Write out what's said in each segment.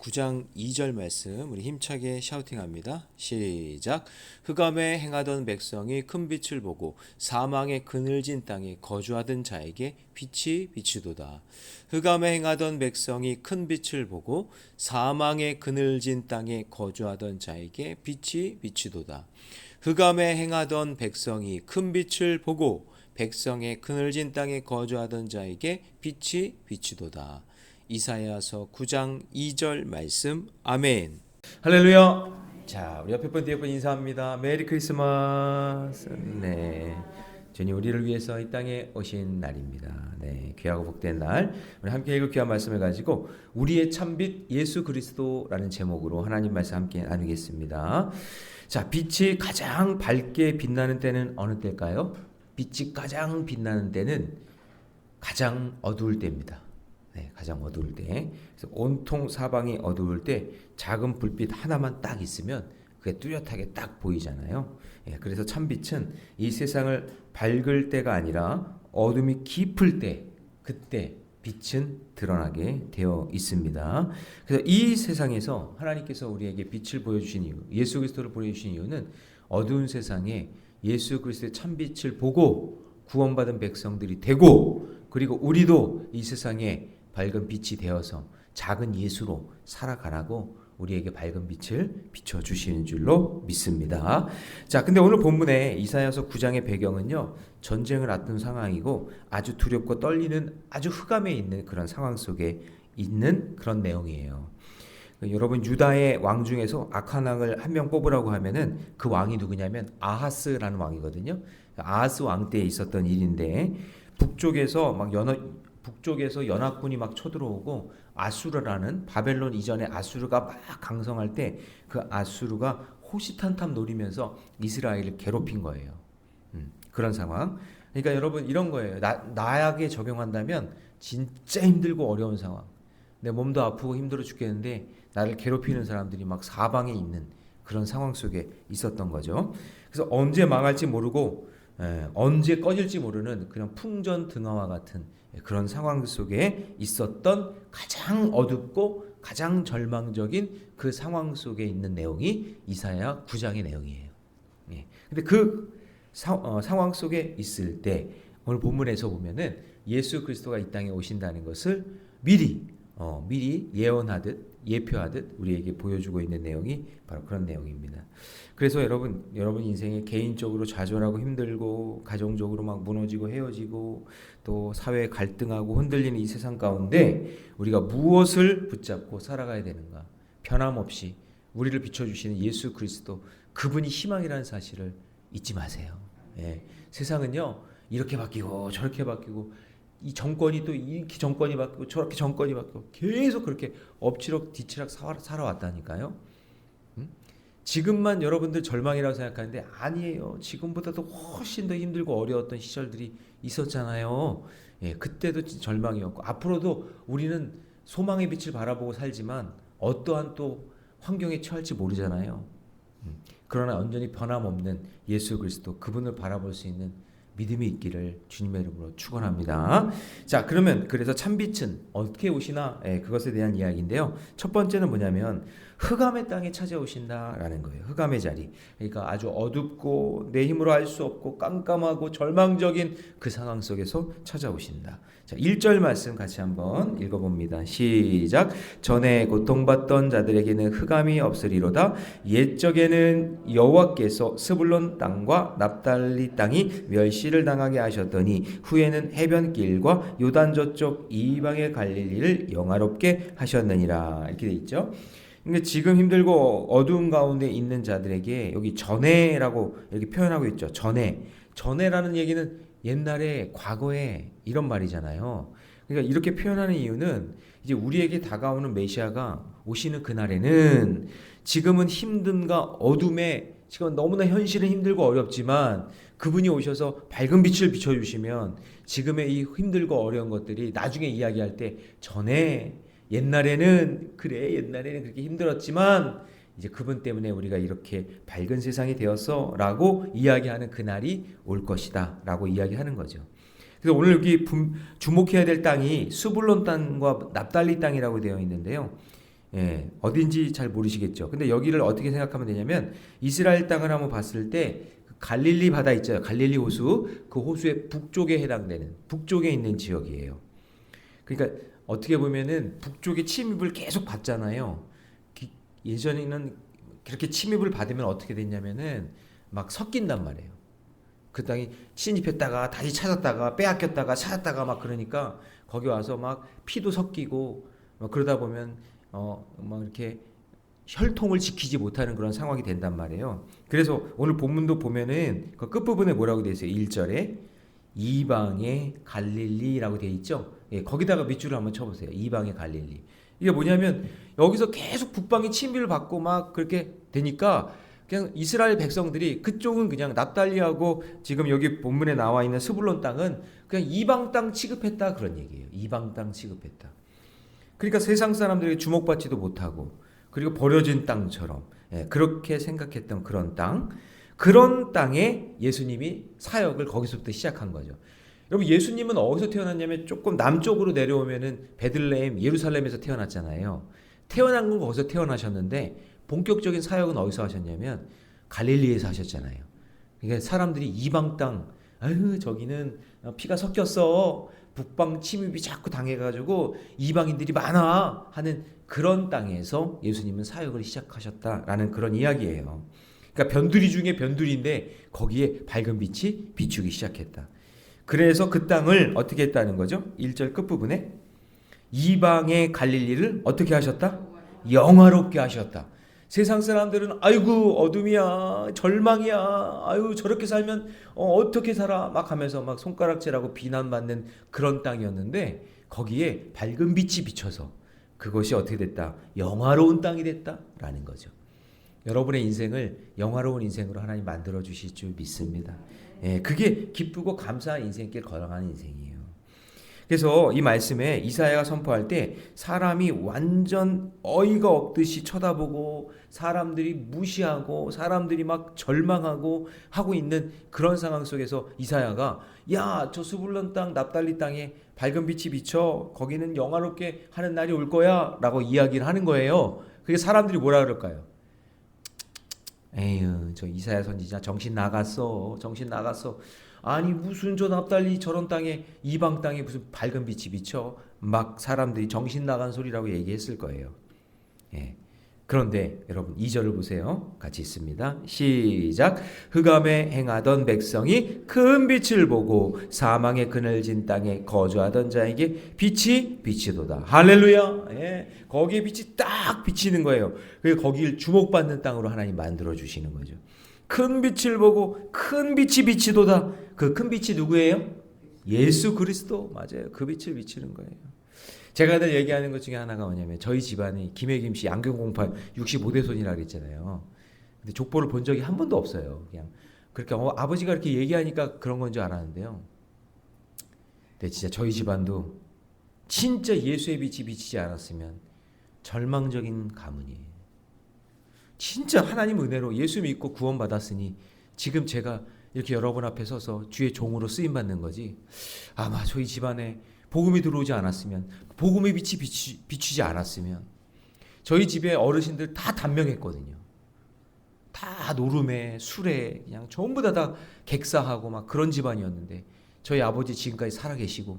9장 2절 말씀 우리 힘차게 샤우팅합니다. 시작. 흑암에 행하던 백성이 큰 빛을 보고 사망의 그늘진 땅에 거주하던 자에게 빛이 비추도다. 흑암에 행하던 백성이 큰 빛을 보고 사망의 그늘진 땅에 거주하던 자에게 빛이 비추도다. 흑암에 행하던 백성이 큰 빛을 보고 백성의 그늘진 땅에 거주하던 자에게 빛이 비추도다. 이사야서 9장 2절 말씀. 아멘. 할렐루야. 자, 우리 옆에 분 뒤에 분 인사합니다. 메리 크리스마스. 네. 주님 우리를 위해서 이 땅에 오신 날입니다. 네, 귀하고 복된 날. 우리 함께 읽을 귀한 말씀을 가지고 우리의 참빛 예수 그리스도라는 제목으로 하나님 말씀 함께 나누겠습니다. 자, 빛이 가장 밝게 빛나는 때는 어느 때일까요? 빛이 가장 빛나는 때는 가장 어두울 때입니다. 네, 가장 어두울 때. 그래서 온통 사방이 어두울 때 작은 불빛 하나만 딱 있으면 그게 뚜렷하게 딱 보이잖아요. 예, 그래서 참빛은 이 세상을 밝을 때가 아니라 어둠이 깊을 때, 그때 빛은 드러나게 되어 있습니다. 그래서 이 세상에서 하나님께서 우리에게 빛을 보여주신 이유, 예수 그리스도를 보여주신 이유는 어두운 세상에 예수 그리스도의 참빛을 보고 구원받은 백성들이 되고, 그리고 우리도 이 세상에 밝은 빛이 되어서 작은 예수로 살아가라고 우리에게 밝은 빛을 비춰주시는 줄로 믿습니다. 자, 근데 오늘 본문에 이사야서 9장의 배경은요, 전쟁을 앞둔 상황이고 아주 두렵고 떨리는 아주 흑암에 있는 그런 상황 속에 있는 그런 내용이에요. 여러분, 유다의 왕 중에서 악한 왕을 한 명 뽑으라고 하면은 그 왕이 누구냐면 아하스라는 왕이거든요. 아하스 왕 때에 있었던 일인데 북쪽에서 연합군이 막 쳐들어오고 아수르라는 바벨론 이전에 아수르가 막 강성할 때 그 아수르가 호시탄탐 노리면서 이스라엘을 괴롭힌 거예요. 그런 상황. 그러니까 여러분 이런 거예요. 나약에 적용한다면 진짜 힘들고 어려운 상황. 내 몸도 아프고 힘들어 죽겠는데 나를 괴롭히는 사람들이 막 사방에 있는 그런 상황 속에 있었던 거죠. 그래서 언제 망할지 모르고 언제 꺼질지 모르는 그냥 풍전등화와 같은 그런 상황 속에 있었던 가장 어둡고 가장 절망적인 그 상황 속에 있는 내용이 이사야 9장의 내용이에요. 근데 그 상황 속에 있을 때 오늘 본문에서 보면은 예수 그리스도가 이 땅에 오신다는 것을 미리 예언하듯 예표하듯 우리에게 보여주고 있는 내용이 바로 그런 내용입니다. 그래서 여러분 인생에 개인적으로 좌절하고 힘들고 가정적으로 막 무너지고 헤어지고 또 사회 갈등하고 흔들리는 이 세상 가운데 우리가 무엇을 붙잡고 살아가야 되는가? 변함없이 우리를 비춰주시는 예수 그리스도, 그분이 희망이라는 사실을 잊지 마세요. 세상은요 이렇게 바뀌고 저렇게 바뀌고 이 정권이 또 이렇게 정권이 바뀌고 저렇게 정권이 바뀌고 계속 그렇게 엎치락 뒤치락 살아왔다니까요. 지금만 여러분들 절망이라고 생각하는데 아니에요. 지금보다도 훨씬 더 힘들고 어려웠던 시절들이 있었잖아요. 그때도 절망이었고 앞으로도 우리는 소망의 빛을 바라보고 살지만 어떠한 또 환경에 처할지 모르잖아요. 그러나 온전히 변함없는 예수 그리스도, 그분을 바라볼 수 있는 믿음이 있기를 주님의 이름으로 축원합니다. 자, 그러면 그래서 참빛은 어떻게 오시나 그것에 대한 이야기인데요. 첫 번째는 뭐냐면 흑암의 땅에 찾아오신다라는 거예요. 흑암의 자리. 그러니까 아주 어둡고 내 힘으로 할 수 없고 깜깜하고 절망적인 그 상황 속에서 찾아오신다. 자, 1절 말씀 같이 한번 읽어봅니다. 시작. 전에 고통받던 자들에게는 흑암이 없으리로다. 옛적에는 여호와께서 스불론 땅과 납달리 땅이 멸시를 당하게 하셨더니 후에는 해변길과 요단 저쪽 이방의 갈릴리를 영화롭게 하셨느니라. 이렇게 돼 있죠. 근데 지금 힘들고 어두운 가운데 있는 자들에게 여기 전에라고 이렇게 표현하고 있죠. 전에라는 얘기는 옛날에 과거에 이런 말이잖아요. 그러니까 이렇게 표현하는 이유는 이제 우리에게 다가오는 메시아가 오시는 그날에는 지금은 힘듦과 어둠에 지금 너무나 현실은 힘들고 어렵지만 그분이 오셔서 밝은 빛을 비춰주시면 지금의 이 힘들고 어려운 것들이 나중에 이야기할 때 옛날에는 그렇게 힘들었지만 이제 그분 때문에 우리가 이렇게 밝은 세상이 되었어 라고 이야기하는 그날이 올 것이다 라고 이야기하는 거죠. 그래서 오늘 여기 주목해야 될 땅이 수불론 땅과 납달리 땅이라고 되어 있는데요. 예, 어딘지 잘 모르시겠죠. 근데 여기를 어떻게 생각하면 되냐면 이스라엘 땅을 한번 봤을 때 갈릴리 바다 있죠. 갈릴리 호수, 그 호수의 북쪽에 해당되는 북쪽에 있는 지역이에요. 그러니까 어떻게 보면은 북쪽에 침입을 계속 받잖아요. 예전에는 그렇게 침입을 받으면 어떻게 됐냐면은 막 섞인단 말이에요. 그 땅이 침입했다가 다시 찾았다가 빼앗겼다가 찾았다가 막 그러니까 거기 와서 막 피도 섞이고 막 그러다 보면 막 이렇게 혈통을 지키지 못하는 그런 상황이 된단 말이에요. 그래서 오늘 본문도 보면은 그 끝부분에 뭐라고 되어 있어요? 1절에 이방의 갈릴리라고 되어 있죠. 예, 거기다가 밑줄을 한번 쳐보세요. 이방의 갈릴리. 이게 뭐냐면 여기서 계속 북방이 침입을 받고 막 그렇게 되니까 그냥 이스라엘 백성들이 그쪽은 그냥 납달리하고 지금 여기 본문에 나와 있는 스불론 땅은 그냥 이방 땅 취급했다 그런 얘기예요. 이방 땅 취급했다. 그러니까 세상 사람들이 주목받지도 못하고 그리고 버려진 땅처럼 그렇게 생각했던 그런 땅에 예수님이 사역을 거기서부터 시작한 거죠. 여러분 예수님은 어디서 태어났냐면 조금 남쪽으로 내려오면은 베들레헴 예루살렘에서 태어났잖아요. 태어난 건 거기서 태어나셨는데 본격적인 사역은 어디서 하셨냐면 갈릴리에서 하셨잖아요. 그러니까 사람들이 이방 땅, 아유 저기는 피가 섞였어. 북방 침입이 자꾸 당해가지고 이방인들이 많아 하는 그런 땅에서 예수님은 사역을 시작하셨다라는 그런 이야기예요. 그러니까 변두리 중에 변두리인데 거기에 밝은 빛이 비추기 시작했다. 그래서 그 땅을 어떻게 했다는 거죠? 1절 끝부분에 이방의 갈릴리를 어떻게 하셨다? 영화롭게 하셨다. 세상 사람들은 아이고 어둠이야 절망이야 아유 저렇게 살면 어떻게 살아 막 하면서 막 손가락질하고 비난받는 그런 땅이었는데 거기에 밝은 빛이 비쳐서 그것이 어떻게 됐다? 영화로운 땅이 됐다라는 거죠. 여러분의 인생을 영화로운 인생으로 하나님 만들어 주실 줄 믿습니다. 예, 그게 기쁘고 감사한 인생길 걸어가는 인생이에요. 그래서 이 말씀에 이사야가 선포할 때 사람이 완전 어이가 없듯이 쳐다보고 사람들이 무시하고 사람들이 막 절망하고 하고 있는 그런 상황 속에서 이사야가 야, 저 스불론 땅 납달리 땅에 밝은 빛이 비쳐 거기는 영화롭게 하는 날이 올 거야 라고 이야기를 하는 거예요. 그게 사람들이 뭐라 그럴까요? 에휴 저 이사야 선지자 정신 나갔어. 아니 무슨 저 납달리 저런 땅에 이방 땅에 무슨 밝은 빛이 비쳐 막 사람들이 정신 나간 소리라고 얘기했을 거예요. 예. 그런데 여러분 2절을 보세요. 같이 있습니다. 시작. 흑암에 행하던 백성이 큰 빛을 보고 사망의 그늘진 땅에 거주하던 자에게 빛이 비치도다. 할렐루야. 예. 거기에 빛이 딱 비치는 거예요. 그래서 거기를 주목받는 땅으로 하나님 만들어 주시는 거죠. 큰 빛을 보고 큰 빛이 비치도다. 그 큰 빛이 누구예요? 예수 그리스도. 맞아요. 그 빛을 비치는 거예요. 제가 늘 얘기하는 것 중에 하나가 뭐냐면 저희 집안이 김혜김 씨 양경공판 65대 손이라고 했잖아요. 근데 족보를 본 적이 한 번도 없어요. 그냥 그렇게 아버지가 이렇게 얘기하니까 그런 건 줄 알았는데요. 근데 진짜 저희 집안도 진짜 예수의 빛이 비치지 않았으면 절망적인 가문이에요. 진짜 하나님 은혜로 예수 믿고 구원받았으니 지금 제가 이렇게 여러분 앞에 서서 주의 종으로 쓰임 받는 거지. 아마 저희 집안에 복음이 들어오지 않았으면 복음의 빛이 비추지 않았으면 저희 집에 어르신들 다 단명했거든요. 다 노름에 술에 그냥 전부 다 객사하고 막 그런 집안이었는데 저희 아버지 지금까지 살아계시고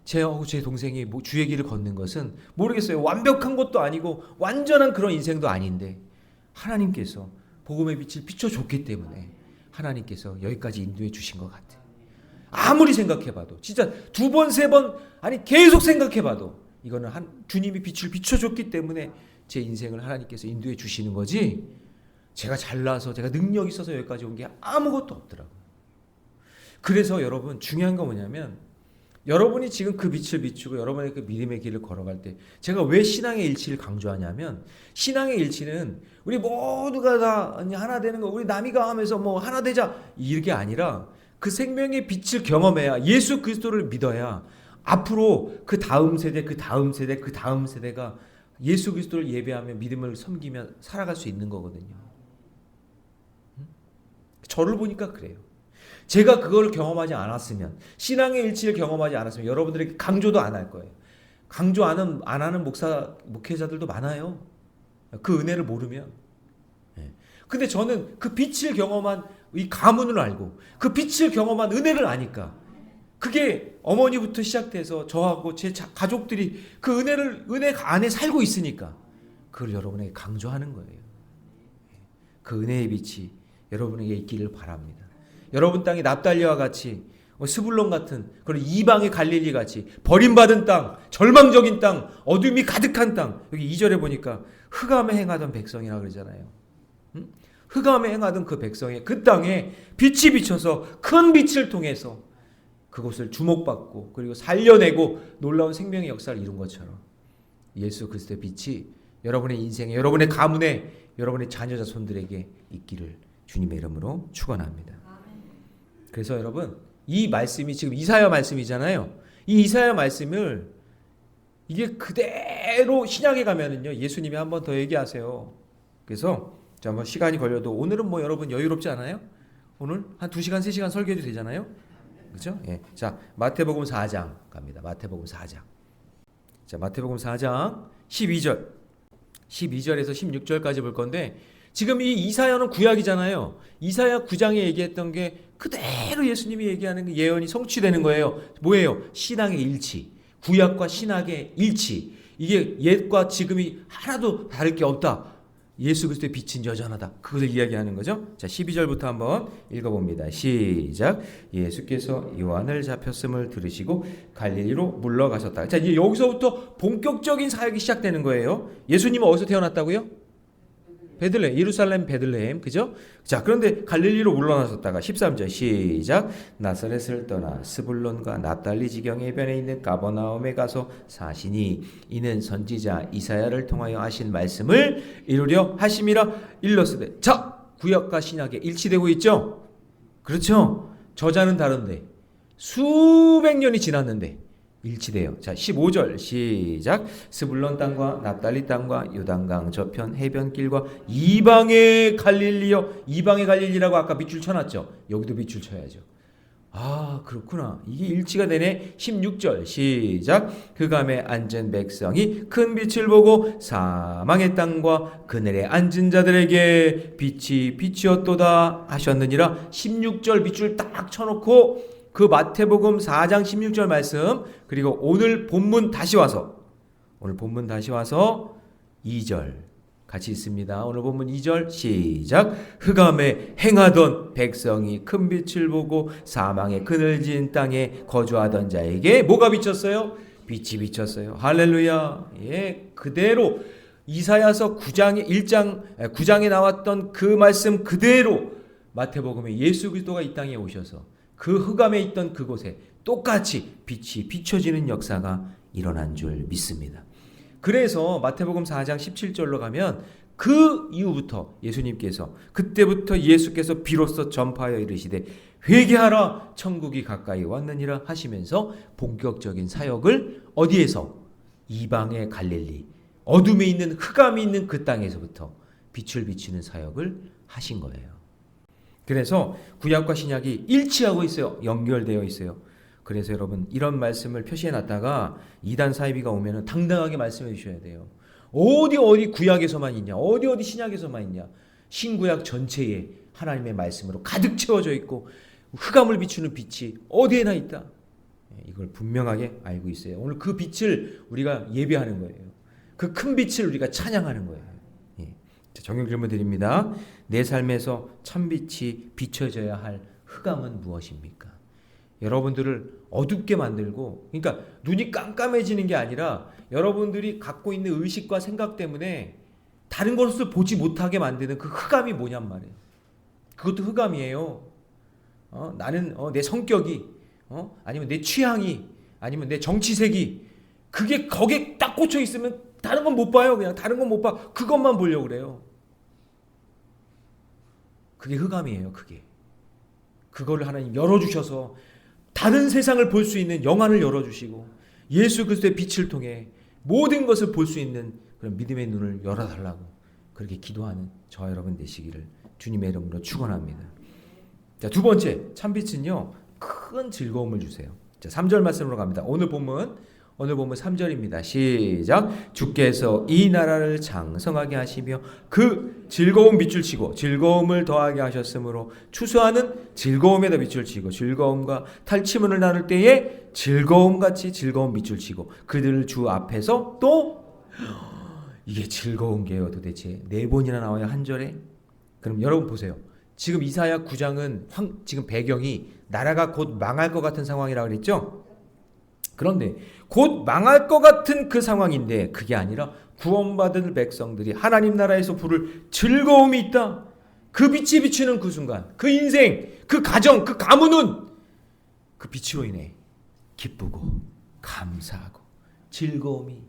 제 동생이 주의 길을 걷는 것은 모르겠어요. 완벽한 것도 아니고 완전한 그런 인생도 아닌데 하나님께서 복음의 빛을 비춰줬기 때문에 하나님께서 여기까지 인도해 주신 것 같아요. 아무리 생각해봐도 진짜 두 번, 세 번 아니 계속 생각해봐도 이거는 주님이 빛을 비춰줬기 때문에 제 인생을 하나님께서 인도해 주시는 거지 제가 잘나서 제가 능력 있어서 여기까지 온 게 아무것도 없더라고요. 그래서 여러분 중요한 건 뭐냐면 여러분이 지금 그 빛을 비추고 여러분의 그 믿음의 길을 걸어갈 때 제가 왜 신앙의 일치를 강조하냐면 신앙의 일치는 우리 모두가 다 하나 되는 거 우리 남이가 하면서 뭐 하나 되자 이게 아니라 그 생명의 빛을 경험해야 예수 그리스도를 믿어야 앞으로 그 다음 세대 그 다음 세대 그 다음 세대가 예수 그리스도를 예배하며 믿음을 섬기며 살아갈 수 있는 거거든요. 저를 보니까 그래요. 제가 그걸 경험하지 않았으면 신앙의 일치를 경험하지 않았으면 여러분들에게 강조도 안 할 거예요. 강조 안 하는 목회자들도 많아요. 그 은혜를 모르면. 예. 근데 저는 그 빛을 경험한 이 가문을 알고 그 빛을 경험한 은혜를 아니까 그게 어머니부터 시작돼서 저하고 제 가족들이 그 은혜 안에 살고 있으니까 그걸 여러분에게 강조하는 거예요. 그 은혜의 빛이 여러분에게 있기를 바랍니다. 여러분 땅이 납달리와 같이 스불론 같은 그런 이방의 갈릴리 같이 버림받은 땅, 절망적인 땅, 어둠이 가득한 땅. 여기 2절에 보니까 흑암에 행하던 백성이라 그러잖아요. 흑암에 행하던 그 백성의 그 땅에 빛이 비쳐서 큰 빛을 통해서 그곳을 주목받고 그리고 살려내고 놀라운 생명의 역사를 이룬 것처럼 예수 그리스도의 빛이 여러분의 인생에, 여러분의 가문에, 여러분의 자녀 자손들에게 있기를 주님의 이름으로 축원합니다. 그래서 여러분 이 말씀이 지금 이사야 말씀이잖아요. 이 이사야 말씀을 이게 그대로 신약에 가면은요 예수님이 한 번 더 얘기하세요. 그래서 한번 시간이 걸려도 오늘은 뭐 여러분 여유롭지 않아요? 오늘 한 2시간 3시간 설교해도 되잖아요. 그렇죠? 예. 자, 마태복음 4장 갑니다. 마태복음 4장. 자, 마태복음 4장 12절. 12절에서 16절까지 볼 건데 지금 이 이사야는 구약이잖아요. 이사야 9장에 얘기했던 게 그대로 예수님이 얘기하는 그 예언이 성취되는 거예요. 뭐예요? 신앙의 일치. 구약과 신약의 일치. 이게 옛과 지금이 하나도 다를 게 없다. 예수 그리스도의 빛은 여전하다. 그것을 이야기하는 거죠. 자, 12절부터 한번 읽어봅니다. 시작. 예수께서 요한을 잡혔음을 들으시고 갈릴리로 물러가셨다. 자, 이제 여기서부터 본격적인 사역이 시작되는 거예요. 예수님은 어디서 태어났다고요? 베들레헴, 예루살렘 베들레헴, 그죠? 자, 그런데 갈릴리로 물러나셨다가 13절 시작. 나사렛을 떠나 스불론과 납달리 지경의 해변에 있는 가버나움에 가서 사시니 이는 선지자 이사야를 통하여 하신 말씀을 이루려 하심이라 일렀으되. 자, 구약과 신약에 일치되고 있죠? 그렇죠? 저자는 다른데 수백 년이 지났는데 일치돼요. 자, 15절 시작. 스불론 땅과 납달리 땅과 요단강 저편 해변길과 이방의 갈릴리요. 이방의 갈릴리라고 아까 밑줄 쳐놨죠. 여기도 밑줄 쳐야죠. 아, 그렇구나. 이게 일치가 되네. 16절 시작. 흑암에 앉은 백성이 큰 빛을 보고 사망의 땅과 그늘에 앉은 자들에게 빛이 빛이었도다 하셨느니라. 16절 밑줄 딱 쳐놓고 그 마태복음 4장 16절 말씀 그리고 오늘 본문 다시 와서 2절 같이 있습니다. 오늘 본문 2절 시작. 흑암에 행하던 백성이 큰 빛을 보고 사망의 그늘진 땅에 거주하던 자에게 뭐가 비쳤어요? 빛이 비쳤어요. 할렐루야. 예, 그대로 이사야서 9장에 나왔던 그 말씀 그대로 마태복음에 예수 그리스도가 이 땅에 오셔서 그 흑암에 있던 그곳에 똑같이 빛이 비춰지는 역사가 일어난 줄 믿습니다. 그래서 마태복음 4장 17절로 가면 그 이후부터 예수님께서 그때부터 예수께서 비로소 전파하여 이르시되 회개하라 천국이 가까이 왔느니라 하시면서 본격적인 사역을 어디에서? 이방의 갈릴리 어둠에 있는 흑암이 있는 그 땅에서부터 빛을 비추는 사역을 하신 거예요. 그래서 구약과 신약이 일치하고 있어요. 연결되어 있어요. 그래서 여러분 이런 말씀을 표시해 놨다가 이단 사이비가 오면 당당하게 말씀해 주셔야 돼요. 어디 구약에서만 있냐? 어디 신약에서만 있냐? 신구약 전체에 하나님의 말씀으로 가득 채워져 있고 흑암을 비추는 빛이 어디에나 있다. 이걸 분명하게 알고 있어요. 오늘 그 빛을 우리가 예배하는 거예요. 그 큰 빛을 우리가 찬양하는 거예요. 정형 질문 드립니다. 내 삶에서 참빛이 비춰져야 할 흑암은 무엇입니까? 여러분들을 어둡게 만들고, 그러니까 눈이 깜깜해지는 게 아니라 여러분들이 갖고 있는 의식과 생각 때문에 다른 것을 보지 못하게 만드는 그 흑암이 뭐냔 말이에요. 그것도 흑암이에요. 나는 내 성격이, 아니면 내 취향이, 아니면 내 정치색이, 그게 거기에 딱 꽂혀 있으면 다른 건 못 봐요. 그냥 다른 건 못 봐. 그것만 보려고 그래요. 그게 흑암이에요. 그거를 하나님 열어주셔서 다른 세상을 볼 수 있는 영안을 열어주시고 예수 그리스도의 빛을 통해 모든 것을 볼 수 있는 그런 믿음의 눈을 열어달라고 그렇게 기도하는 저와 여러분 되시기를 주님의 이름으로 축원합니다. 자, 두 번째 참빛은요 큰 즐거움을 주세요. 자, 3절 말씀으로 갑니다. 오늘 본문 오늘 보면 3절입니다. 시작. 주께서 이 나라를 장성하게 하시며 그 즐거운 빛을 치고 즐거움을 더하게 하셨으므로 추수하는 즐거움에다 빛을 치고 즐거움과 탈취문을 나눌 때에 즐거움같이 즐거운 빛을 치고 그들을 주 앞에서 또 이게 즐거운 게요. 도대체 4번이나 나와요. 한 절에. 그럼 여러분 보세요. 지금 이사야 9장은 지금 배경이 나라가 곧 망할 것 같은 상황이라고 그랬죠? 그런데 곧 망할 것 같은 그 상황인데 그게 아니라 구원받은 백성들이 하나님 나라에서 부를 즐거움이 있다. 그 빛이 비추는 그 순간, 그 인생, 그 가정, 그 가문은 그 빛으로 인해 기쁘고 감사하고 즐거움이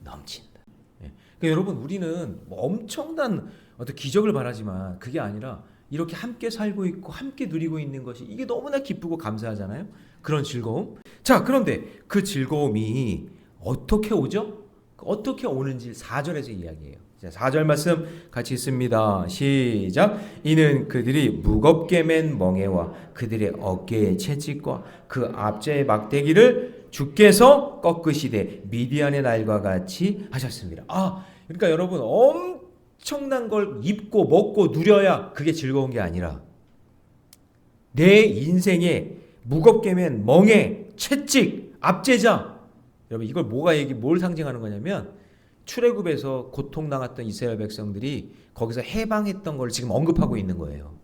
넘친다. 그러니까 여러분 우리는 뭐 엄청난 어떤 기적을 바라지만 그게 아니라 이렇게 함께 살고 있고 함께 누리고 있는 것이 이게 너무나 기쁘고 감사하잖아요. 그런 즐거움. 자, 그런데 그 즐거움이 어떻게 오죠? 어떻게 오는지 4절에서 이야기해요. 자, 4절 말씀 같이 읽습니다. 시작. 이는 그들이 무겁게 맨 멍에와 그들의 어깨의 채찍과 그 앞제의 막대기를 주께서 꺾으시되 미디안의 날과 같이 하셨습니다. 그러니까 여러분 엄청난 걸 입고 먹고 누려야 그게 즐거운 게 아니라 내 인생에 무겁게 맨 멍에 채찍 압제자. 여러분 이걸 뭘 상징하는 거냐면 출애굽에서 고통당했던 이스라엘 백성들이 거기서 해방했던 걸 지금 언급하고 있는 거예요.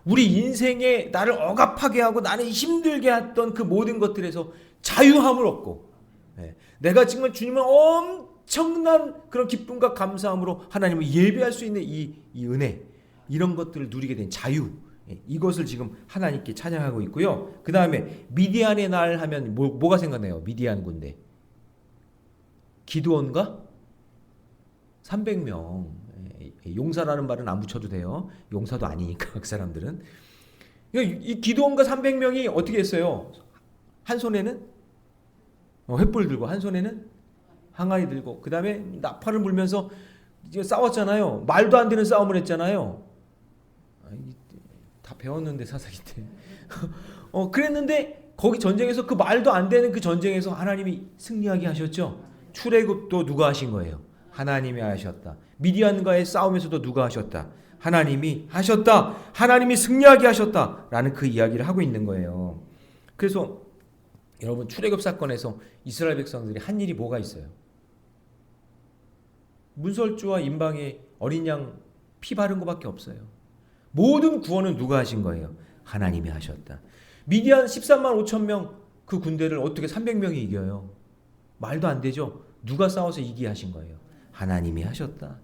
우리 인생에 나를 억압하게 하고 나를 힘들게 했던 그 모든 것들에서 자유함을 얻고 내가 지금 주님을 엄청난 그런 기쁨과 감사함으로 하나님을 예배할 수 있는 이 은혜, 이런 것들을 누리게 된 자유, 이것을 지금 하나님께 찬양하고 있고요. 그 다음에 미디안의 날 하면 뭐가 생각나요? 미디안 군대. 기드온과 300명. 용사라는 말은 안 붙여도 돼요. 용사도 아니니까 그 사람들은. 이 기드온과 300명이 어떻게 했어요? 한 손에는 횃불 들고 한 손에는 항아리 들고 그 다음에 나팔을 불면서 싸웠잖아요. 말도 안 되는 싸움을 했잖아요. 다 배웠는데 사사기 때. 그랬는데 거기 전쟁에서 그 말도 안 되는 그 전쟁에서 하나님이 승리하게 하셨죠. 출애굽도 누가 하신 거예요? 하나님이 하셨다. 미디안과의 싸움에서도 누가 하셨다? 하나님이 하셨다. 하나님이 승리하게 하셨다라는 그 이야기를 하고 있는 거예요. 그래서 여러분 출애굽 사건에서 이스라엘 백성들이 한 일이 뭐가 있어요? 문설주와 임방에 어린 양 피 바른 것밖에 없어요. 모든 구원은 누가 하신 거예요? 하나님이 하셨다. 미디안 13만 5천 명 그 군대를 어떻게 300명이 이겨요? 말도 안 되죠. 누가 싸워서 이기게 하신 거예요? 하나님이 하셨다.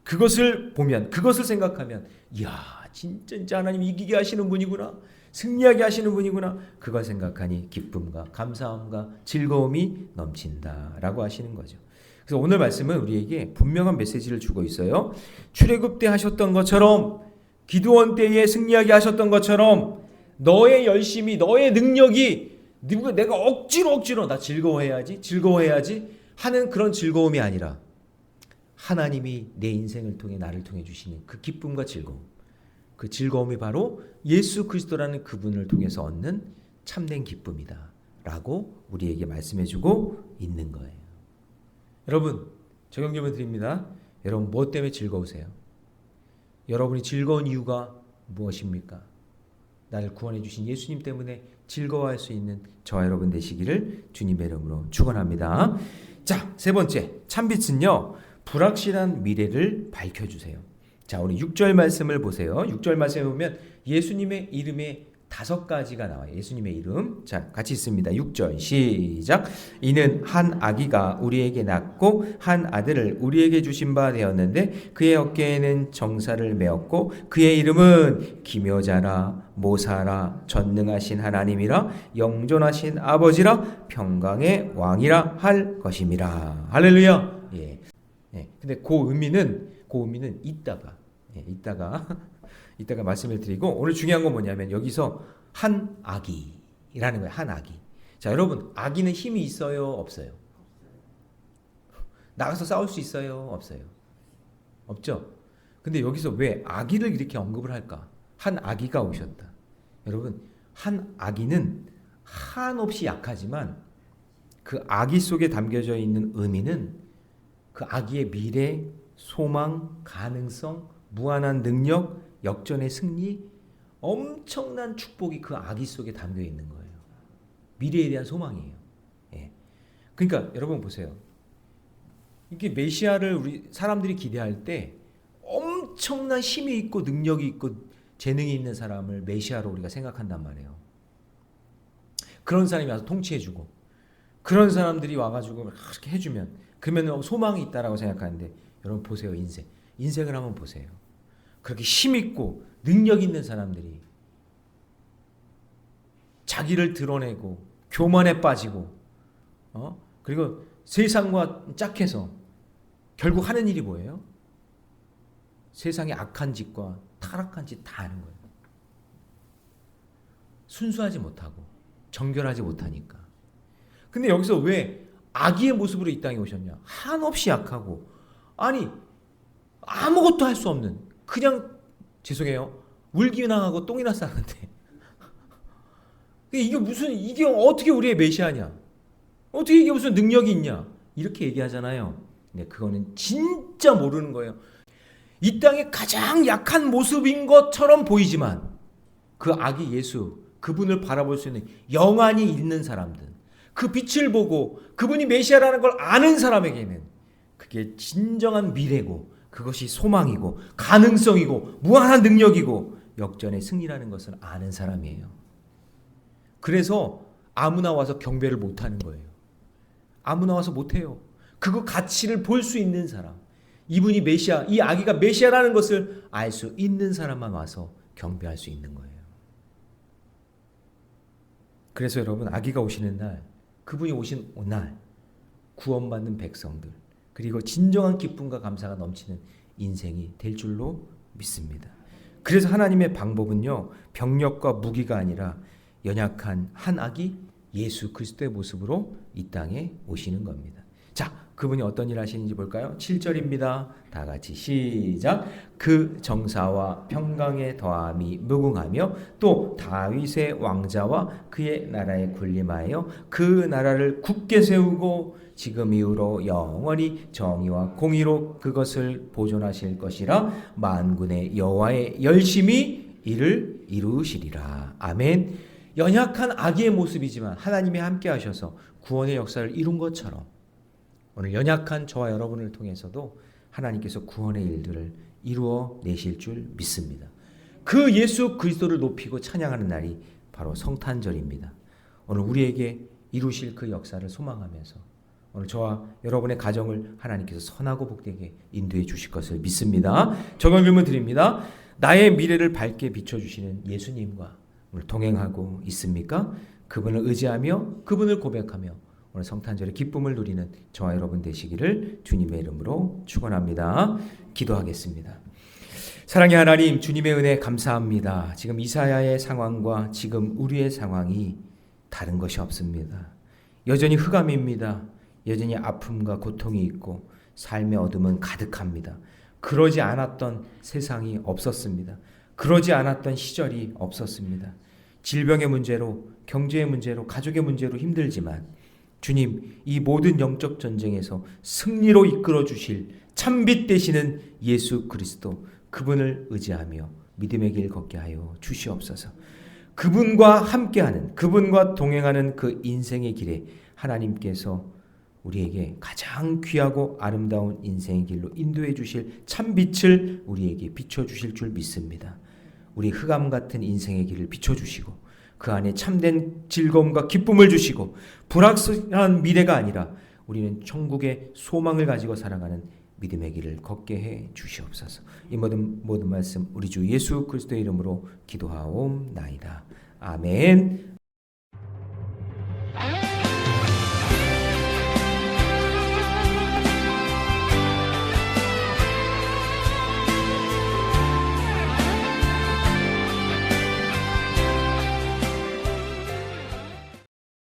그것을 보면, 그것을 생각하면 이야 진짜 하나님이 이기게 하시는 분이구나, 승리하게 하시는 분이구나, 그걸 생각하니 기쁨과 감사함과 즐거움이 넘친다라고 하시는 거죠. 그래서 오늘 말씀은 우리에게 분명한 메시지를 주고 있어요. 출애굽 때 하셨던 것처럼, 기드온 때에 승리하게 하셨던 것처럼 너의 열심이, 너의 능력이 내가 억지로 나 즐거워해야지 하는 그런 즐거움이 아니라 하나님이 내 인생을 통해 나를 통해 주시는 그 기쁨과 즐거움, 그 즐거움이 바로 예수 그리스도라는 그분을 통해서 얻는 참된 기쁨이다 라고 우리에게 말씀해주고 있는 거예요. 여러분 적용질문 드립니다. 여러분 무엇 때문에 즐거우세요? 여러분이 즐거운 이유가 무엇입니까? 나를 구원해 주신 예수님 때문에 즐거워할 수 있는 저와 여러분 되시기를 주님의 이름으로 축원합니다. 자, 세 번째, 참빛은요 불확실한 미래를 밝혀주세요. 자, 우리 6절 말씀을 보세요. 6절 말씀에 보면 예수님의 이름에 5가지가 나와요. 예수님의 이름. 자, 같이 있습니다. 6절 시작. 이는 한 아기가 우리에게 낳고 한 아들을 우리에게 주신 바 되었는데 그의 어깨에는 정사를 메었고 그의 이름은 기묘자라 모사라 전능하신 하나님이라 영존하신 아버지라 평강의 왕이라 할 것임이라. 할렐루야. 예. 근데 그 의미는 이따가 말씀을 드리고, 오늘 중요한 건 뭐냐면 여기서 한 아기라는 거예요. 한 아기. 자, 여러분 아기는 힘이 있어요? 없어요? 나가서 싸울 수 있어요? 없어요? 없죠? 근데 여기서 왜 아기를 이렇게 언급을 할까? 한 아기가 오셨다. 여러분 한 아기는 한없이 약하지만 그 아기 속에 담겨져 있는 의미는 그 아기의 미래, 소망, 가능성, 무한한 능력, 역전의 승리, 엄청난 축복이 그 아기 속에 담겨 있는 거예요. 미래에 대한 소망이에요. 예. 그러니까 여러분 보세요. 이게 메시아를 우리 사람들이 기대할 때 엄청난 힘이 있고 능력이 있고 재능이 있는 사람을 메시아로 우리가 생각한단 말이에요. 그런 사람이 와서 통치해주고 그런 사람들이 와가지고 이렇게 해주면 그러면 소망이 있다라고 생각하는데 여러분 보세요. 인생을 한번 보세요. 그렇게 힘 있고 능력 있는 사람들이 자기를 드러내고 교만에 빠지고 그리고 세상과 짝해서 결국 하는 일이 뭐예요? 세상의 악한 짓과 타락한 짓 다 하는 거예요. 순수하지 못하고 정결하지 못하니까. 근데 여기서 왜 아기의 모습으로 이 땅에 오셨냐? 한없이 약하고 아니 아무것도 할 수 없는 그냥 죄송해요. 울기나 하고 똥이나 싸는데 이게 어떻게 우리의 메시아냐? 어떻게 이게 무슨 능력이 있냐? 이렇게 얘기하잖아요. 근데 그거는 진짜 모르는 거예요. 이 땅에 가장 약한 모습인 것처럼 보이지만 그 아기 예수, 그분을 바라볼 수 있는 영안이 있는 사람들, 그 빛을 보고 그분이 메시아라는 걸 아는 사람에게는 그게 진정한 미래고 그것이 소망이고 가능성이고 무한한 능력이고 역전의 승리라는 것을 아는 사람이에요. 그래서 아무나 와서 경배를 못하는 거예요. 아무나 와서 못해요. 그거 가치를 볼 수 있는 사람, 이분이 메시아, 이 아기가 메시아라는 것을 알 수 있는 사람만 와서 경배할 수 있는 거예요. 그래서 여러분 아기가 오시는 날, 그분이 오신 날 구원받는 백성들, 그리고 진정한 기쁨과 감사가 넘치는 인생이 될 줄로 믿습니다. 그래서 하나님의 방법은요, 병력과 무기가 아니라 연약한 한 아기 예수 그리스도의 모습으로 이 땅에 오시는 겁니다. 자, 그분이 어떤 일 하시는지 볼까요? 7절입니다. 다 같이 시작. 그 정사와 평강의 더함이 무궁하며 또 다윗의 왕자와 그의 나라에 군림하여 그 나라를 굳게 세우고 지금 이후로 영원히 정의와 공의로 그것을 보존하실 것이라. 만군의 여호와의 열심히 이를 이루시리라. 아멘. 연약한 아기의 모습이지만 하나님이 함께 하셔서 구원의 역사를 이룬 것처럼 오늘 연약한 저와 여러분을 통해서도 하나님께서 구원의 일들을 이루어 내실 줄 믿습니다. 그 예수 그리스도를 높이고 찬양하는 날이 바로 성탄절입니다. 오늘 우리에게 이루실 그 역사를 소망하면서 오늘 저와 여러분의 가정을 하나님께서 선하고 복되게 인도해 주실 것을 믿습니다. 적용 질문 드립니다. 나의 미래를 밝게 비춰주시는 예수님과 오늘 동행하고 있습니까? 그분을 의지하며 그분을 고백하며 오늘 성탄절의 기쁨을 누리는 저와 여러분 되시기를 주님의 이름으로 축원합니다. 기도하겠습니다. 사랑의 하나님, 주님의 은혜 감사합니다. 지금 이사야의 상황과 지금 우리의 상황이 다른 것이 없습니다. 여전히 흑암입니다. 여전히 아픔과 고통이 있고 삶의 어둠은 가득합니다. 그러지 않았던 세상이 없었습니다. 그러지 않았던 시절이 없었습니다. 질병의 문제로, 경제의 문제로, 가족의 문제로 힘들지만 주님, 이 모든 영적 전쟁에서 승리로 이끌어 주실 참빛 되시는 예수 그리스도, 그분을 의지하며 믿음의 길 걷게 하여 주시옵소서. 그분과 함께하는, 그분과 동행하는 그 인생의 길에 하나님께서 우리에게 가장 귀하고 아름다운 인생의 길로 인도해 주실 참빛을 우리에게 비춰주실 줄 믿습니다. 우리 흑암 같은 인생의 길을 비춰주시고 그 안에 참된 즐거움과 기쁨을 주시고 불확실한 미래가 아니라 우리는 천국의 소망을 가지고 살아가는 믿음의 길을 걷게 해 주시옵소서. 이 모든 말씀 우리 주 예수 그리스도의 이름으로 기도하옵나이다. 아멘.